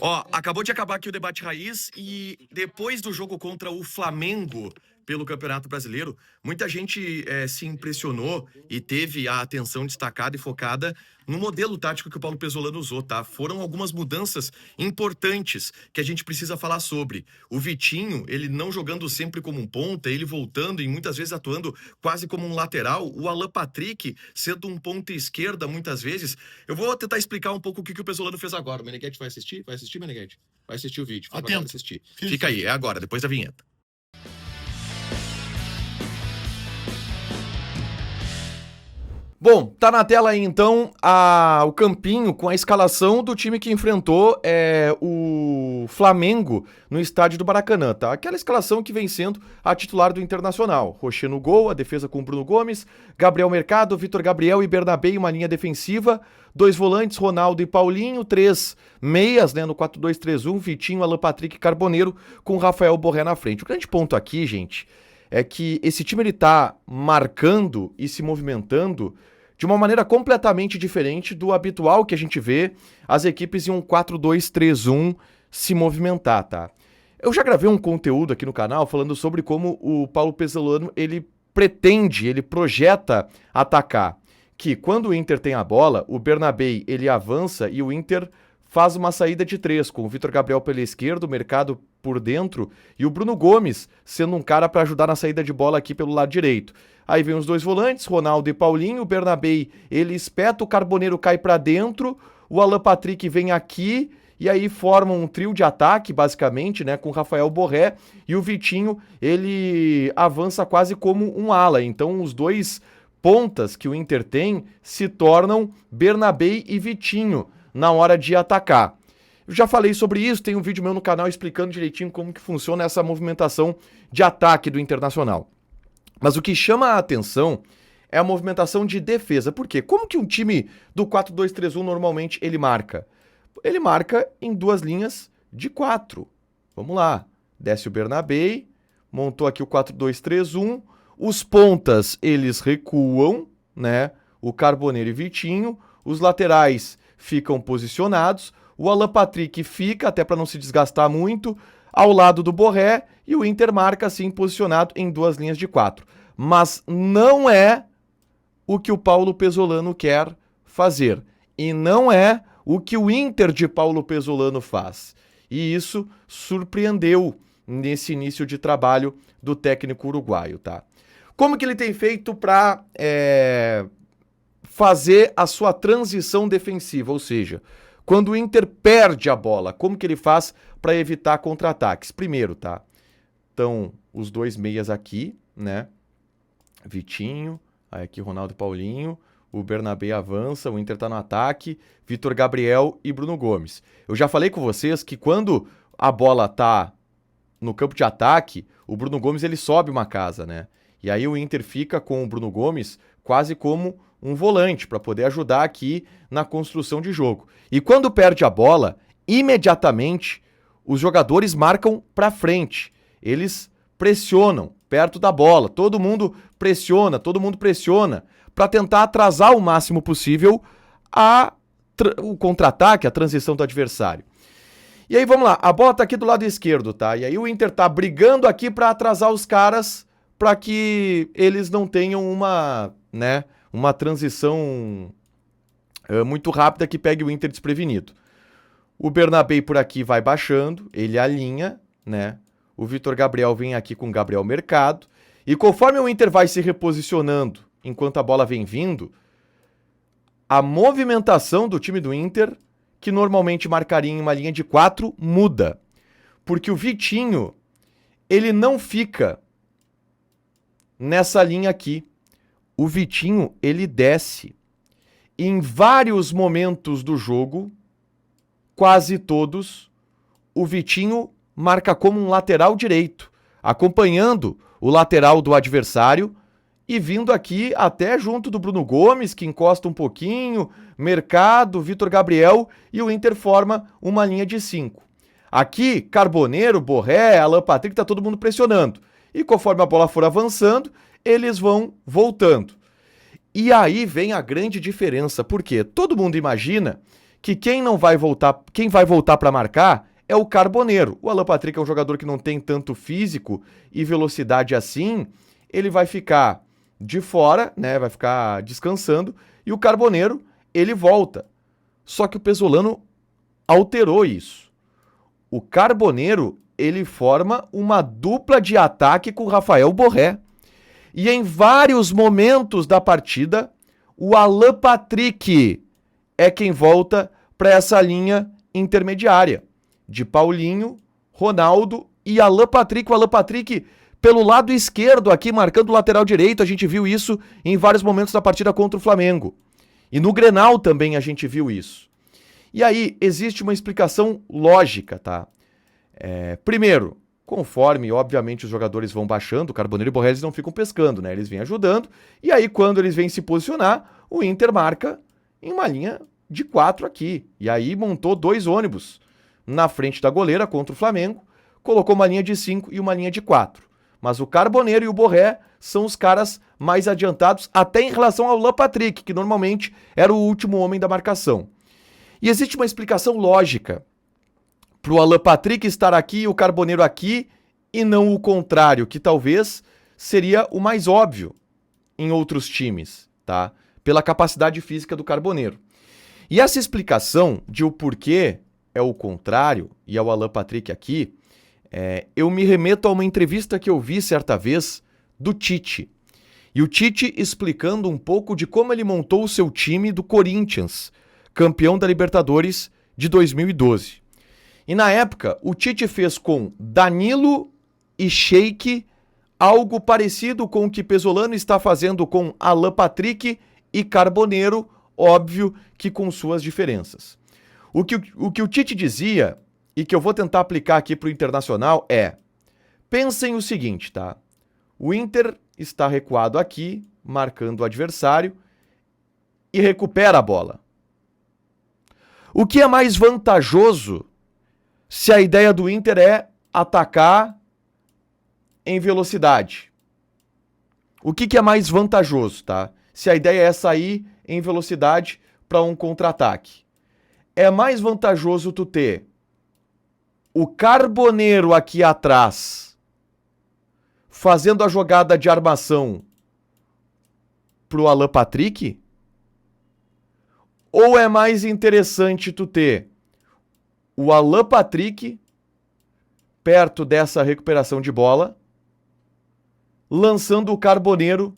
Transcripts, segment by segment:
Ó, acabou de acabar aqui o debate raiz e depois do jogo contra o Flamengo pelo Campeonato Brasileiro, muita gente se impressionou e teve a atenção destacada e focada no modelo tático que o Paulo Pesolano usou, tá? Foram algumas mudanças importantes que a gente precisa falar sobre. O Vitinho, ele não jogando sempre como um ponta, ele voltando e muitas vezes atuando quase como um lateral. O Alan Patrick sendo um ponta esquerda muitas vezes. Eu vou tentar explicar um pouco o que o Pesolano fez agora. O Meneghetti vai assistir? Vai assistir, Meneghetti? Vai assistir o vídeo. Agora assistir. Fica aí, é agora, depois da vinheta. Bom, tá na tela aí então o campinho com a escalação do time que enfrentou o Flamengo no estádio do Maracanã, tá? Aquela escalação que vem sendo a titular do Internacional. Rocher no gol, a defesa com Bruno Gomes, Gabriel Mercado, Vitor Gabriel e Bernabé em uma linha defensiva, 2 volantes, Ronaldo e Paulinho, 3 meias, né, no 4-2-3-1, Vitinho, Alan Patrick e Carboneiro com Rafael Borré na frente. O grande ponto aqui, gente, é que esse time ele tá marcando e se movimentando de uma maneira completamente diferente do habitual que a gente vê as equipes em um 4-2-3-1 se movimentar, tá? Eu já gravei um conteúdo aqui no canal falando sobre como o Paulo Pesolano, ele projeta atacar. Que quando o Inter tem a bola, o Bernabé, ele avança e o Inter faz uma saída de 3, com o Vitor Gabriel pela esquerda, o Mercado por dentro e o Bruno Gomes sendo um cara para ajudar na saída de bola aqui pelo lado direito. Aí vem os 2 volantes, Ronaldo e Paulinho, o Bernabé, ele espeta, o Carboneiro cai para dentro, o Alan Patrick vem aqui e aí formam um trio de ataque, basicamente, né, com o Rafael Borré e o Vitinho, ele avança quase como um ala. Então os 2 pontas que o Inter tem se tornam Bernabé e Vitinho na hora de atacar. Eu já falei sobre isso, tem um vídeo meu no canal explicando direitinho como que funciona essa movimentação de ataque do Internacional. Mas o que chama a atenção é a movimentação de defesa. Por quê? Como que um time do 4-2-3-1 normalmente ele marca? Ele marca em 2 linhas de 4. Vamos lá. Desce o Bernabé, montou aqui o 4-2-3-1. Os pontas, eles recuam, né? O Carboneiro e Vitinho. Os laterais ficam posicionados. O Alan Patrick fica, até para não se desgastar muito, ao lado do Borré, e o Inter marca assim posicionado em 2 linhas de 4. Mas não é o que o Paulo Pesolano quer fazer. E não é o que o Inter de Paulo Pesolano faz. E isso surpreendeu nesse início de trabalho do técnico uruguaio, tá? Como que ele tem feito para fazer a sua transição defensiva? Ou seja, quando o Inter perde a bola, como que ele faz para evitar contra-ataques? Primeiro, tá? Então, os 2 meias aqui, né? Vitinho, aí aqui Ronaldo e Paulinho, o Bernabé avança, o Inter tá no ataque, Vitor Gabriel e Bruno Gomes. Eu já falei com vocês que quando a bola tá no campo de ataque, o Bruno Gomes ele sobe uma casa, né? E aí o Inter fica com o Bruno Gomes quase como um volante para poder ajudar aqui na construção de jogo. E quando perde a bola, imediatamente os jogadores marcam para frente. Eles pressionam perto da bola. Todo mundo pressiona para tentar atrasar o máximo possível o contra-ataque, a transição do adversário. E aí vamos lá, a bola tá aqui do lado esquerdo, tá? E aí o Inter tá brigando aqui para atrasar os caras para que eles não tenham uma transição muito rápida que pegue o Inter desprevenido. O Bernabé por aqui vai baixando, ele alinha, né? O Vitor Gabriel vem aqui com o Gabriel Mercado. E conforme o Inter vai se reposicionando enquanto a bola vem vindo, a movimentação do time do Inter, que normalmente marcaria em uma linha de 4, muda. Porque o Vitinho, ele não fica nessa linha aqui. O Vitinho, ele desce. Em vários momentos do jogo, quase todos, o Vitinho marca como um lateral direito, acompanhando o lateral do adversário e vindo aqui até junto do Bruno Gomes, que encosta um pouquinho, Mercado, Vitor Gabriel, e o Inter forma uma linha de 5. Aqui, Carboneiro, Borré, Alan Patrick, tá todo mundo pressionando. E conforme a bola for avançando, eles vão voltando. E aí vem a grande diferença, porque todo mundo imagina que quem vai voltar para marcar é o Carboneiro. O Alan Patrick é um jogador que não tem tanto físico e velocidade assim, ele vai ficar de fora, né? Vai ficar descansando, e o Carboneiro, ele volta. Só que o Pesolano alterou isso. O Carboneiro, ele forma uma dupla de ataque com o Rafael Borré. E em vários momentos da partida, o Alan Patrick é quem volta para essa linha intermediária de Paulinho, Ronaldo e Alan Patrick. O Alan Patrick pelo lado esquerdo aqui, marcando o lateral direito. A gente viu isso em vários momentos da partida contra o Flamengo. E no Grenal também a gente viu isso. E aí, existe uma explicação lógica, tá? Primeiro, conforme, obviamente, os jogadores vão baixando, o Carboneiro e o Borré, eles não ficam pescando, né? Eles vêm ajudando, e aí, quando eles vêm se posicionar, o Inter marca em uma linha de 4 aqui. E aí, montou 2 ônibus na frente da goleira contra o Flamengo, colocou uma linha de 5 e uma linha de 4. Mas o Carboneiro e o Borré são os caras mais adiantados, até em relação ao Alan Patrick, que normalmente era o último homem da marcação. E existe uma explicação lógica para o Alan Patrick estar aqui e o Carboneiro aqui, e não o contrário, que talvez seria o mais óbvio em outros times, tá? Pela capacidade física do Carboneiro. E essa explicação de o porquê é o contrário e é o Alan Patrick aqui, eu me remeto a uma entrevista que eu vi certa vez do Tite. E o Tite explicando um pouco de como ele montou o seu time do Corinthians, campeão da Libertadores de 2012. E na época, o Tite fez com Danilo e Sheik algo parecido com o que Pesolano está fazendo com Alan Patrick e Carboneiro, óbvio que com suas diferenças. O que o Tite dizia, e que eu vou tentar aplicar aqui para o Internacional, pensem o seguinte, tá? O Inter está recuado aqui, marcando o adversário, e recupera a bola. O que é mais vantajoso se a ideia do Inter é atacar em velocidade? O que é mais vantajoso, tá? Se a ideia é sair em velocidade para um contra-ataque. É mais vantajoso tu ter o Carboneiro aqui atrás fazendo a jogada de armação pro Alan Patrick? Ou é mais interessante tu ter o Alan Patrick perto dessa recuperação de bola, lançando o Carboneiro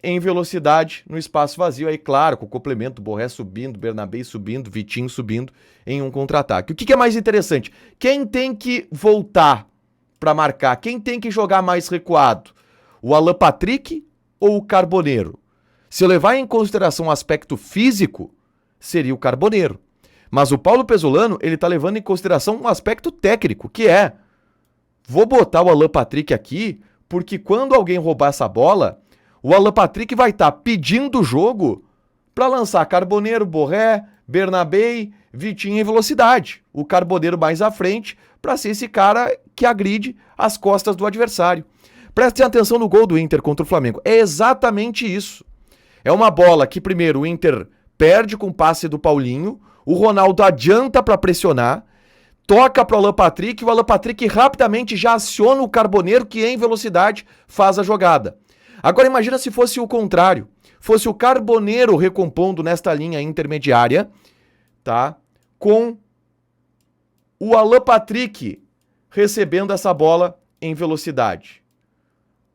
em velocidade no espaço vazio, aí claro, com o complemento do Borré subindo, Bernabé subindo, Vitinho subindo em um contra-ataque. O que é mais interessante? Quem tem que voltar para marcar? Quem tem que jogar mais recuado? O Alan Patrick ou o Carboneiro? Se eu levar em consideração o aspecto físico, seria o Carboneiro. Mas o Paulo Pesolano, ele tá levando em consideração um aspecto técnico, que é: vou botar o Alan Patrick aqui, porque quando alguém roubar essa bola, o Alan Patrick vai estar pedindo o jogo para lançar Carboneiro, Borré, Bernabé, Vitinho em velocidade. O Carboneiro mais à frente para ser esse cara que agride as costas do adversário. Prestem atenção no gol do Inter contra o Flamengo. É exatamente isso. É uma bola que primeiro o Inter perde com o passe do Paulinho, o Ronaldo adianta para pressionar, toca para o Alan Patrick, e o Alan Patrick rapidamente já aciona o Carboneiro, que em velocidade faz a jogada. Agora imagina se fosse o contrário, fosse o Carboneiro recompondo nesta linha intermediária, tá? Com o Alan Patrick recebendo essa bola em velocidade.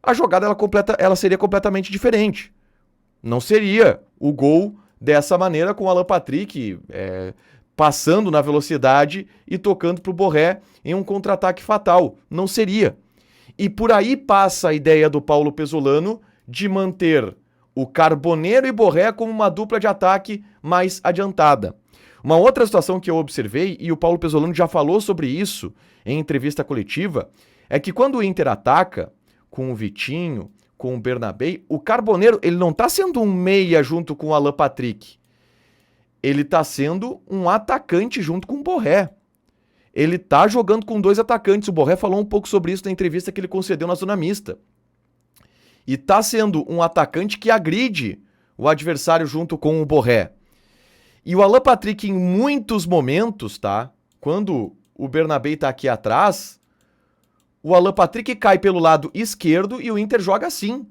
A jogada ela seria completamente diferente. Não seria o gol dessa maneira, com o Alan Patrick passando na velocidade e tocando para o Borré em um contra-ataque fatal. Não seria. E por aí passa a ideia do Paulo Pesolano de manter o Carboneiro e Borré como uma dupla de ataque mais adiantada. Uma outra situação que eu observei, e o Paulo Pesolano já falou sobre isso em entrevista coletiva, é que quando o Inter ataca com o Vitinho, com o Bernabé, o Carboneiro, ele não tá sendo um meia junto com o Alan Patrick. Ele tá sendo um atacante junto com o Borré. Ele tá jogando com 2 atacantes. O Borré falou um pouco sobre isso na entrevista que ele concedeu na Zona Mista. E tá sendo um atacante que agride o adversário junto com o Borré. E o Alan Patrick, em muitos momentos, tá? Quando o Bernabé tá aqui atrás, o Alan Patrick cai pelo lado esquerdo e o Inter joga assim.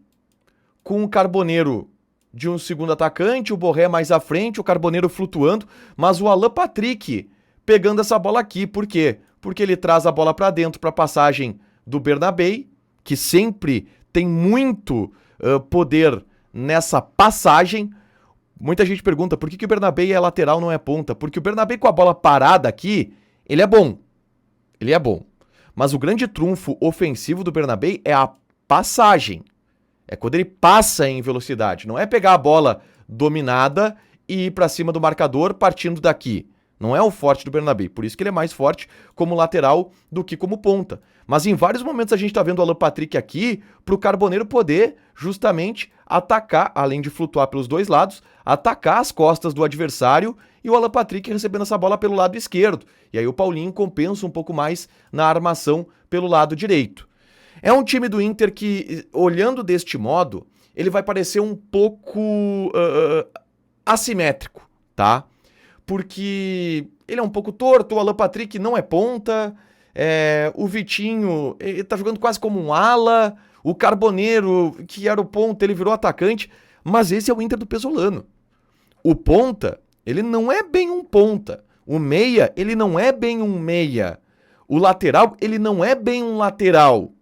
Com o Carboneiro de um segundo atacante, o Borré mais à frente, o Carboneiro flutuando, mas o Alan Patrick pegando essa bola aqui. Por quê? Porque ele traz a bola para dentro para a passagem do Bernabé, que sempre tem muito poder nessa passagem. Muita gente pergunta por que o Bernabé é lateral, não é ponta. Porque o Bernabé com a bola parada aqui, ele é bom. Ele é bom. Mas o grande trunfo ofensivo do Bernabé é a passagem. É quando ele passa em velocidade. Não é pegar a bola dominada e ir para cima do marcador partindo daqui. Não é o forte do Bernabé. Por isso que ele é mais forte como lateral do que como ponta. Mas em vários momentos a gente tá vendo o Alan Patrick aqui pro Carboneiro poder justamente atacar, além de flutuar pelos dois lados, atacar as costas do adversário e o Alan Patrick recebendo essa bola pelo lado esquerdo. E aí o Paulinho compensa um pouco mais na armação pelo lado direito. É um time do Inter que, olhando deste modo, ele vai parecer um pouco assimétrico, tá? Porque ele é um pouco torto, o Alan Patrick não é ponta, o Vitinho, ele tá jogando quase como um ala, o Carboneiro, que era o ponta, ele virou atacante, mas esse é o Inter do Pesolano. O ponta, ele não é bem um ponta. O meia, ele não é bem um meia. O lateral, ele não é bem um lateral.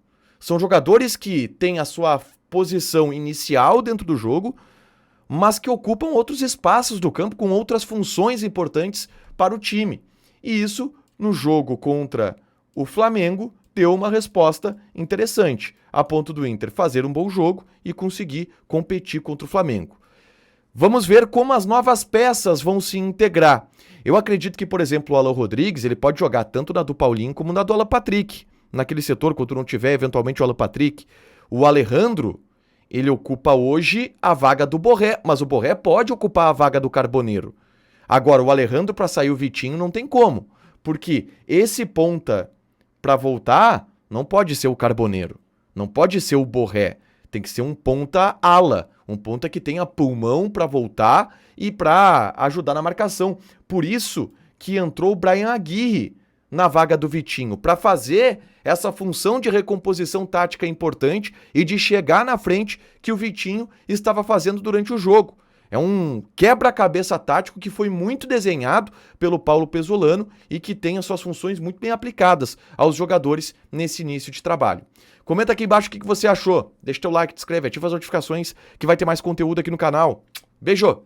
São jogadores que têm a sua posição inicial dentro do jogo, mas que ocupam outros espaços do campo com outras funções importantes para o time. E isso, no jogo contra o Flamengo, deu uma resposta interessante, a ponto do Inter fazer um bom jogo e conseguir competir contra o Flamengo. Vamos ver como as novas peças vão se integrar. Eu acredito que, por exemplo, o Alan Rodrigues, ele pode jogar tanto na do Paulinho como na do Alan Patrick. Naquele setor, quando não tiver, eventualmente, o Alan Patrick. O Alejandro, ele ocupa hoje a vaga do Borré, mas o Borré pode ocupar a vaga do Carboneiro. Agora, o Alejandro, para sair o Vitinho, não tem como. Porque esse ponta, para voltar, não pode ser o Carboneiro. Não pode ser o Borré. Tem que ser um ponta ala. Um ponta que tenha pulmão para voltar e para ajudar na marcação. Por isso que entrou o Bryan Aguirre na vaga do Vitinho, para fazer essa função de recomposição tática importante e de chegar na frente que o Vitinho estava fazendo durante o jogo. É um quebra-cabeça tático que foi muito desenhado pelo Paulo Pesolano e que tem as suas funções muito bem aplicadas aos jogadores nesse início de trabalho. Comenta aqui embaixo o que você achou. Deixa teu like, te inscreve, ativa as notificações que vai ter mais conteúdo aqui no canal. Beijo!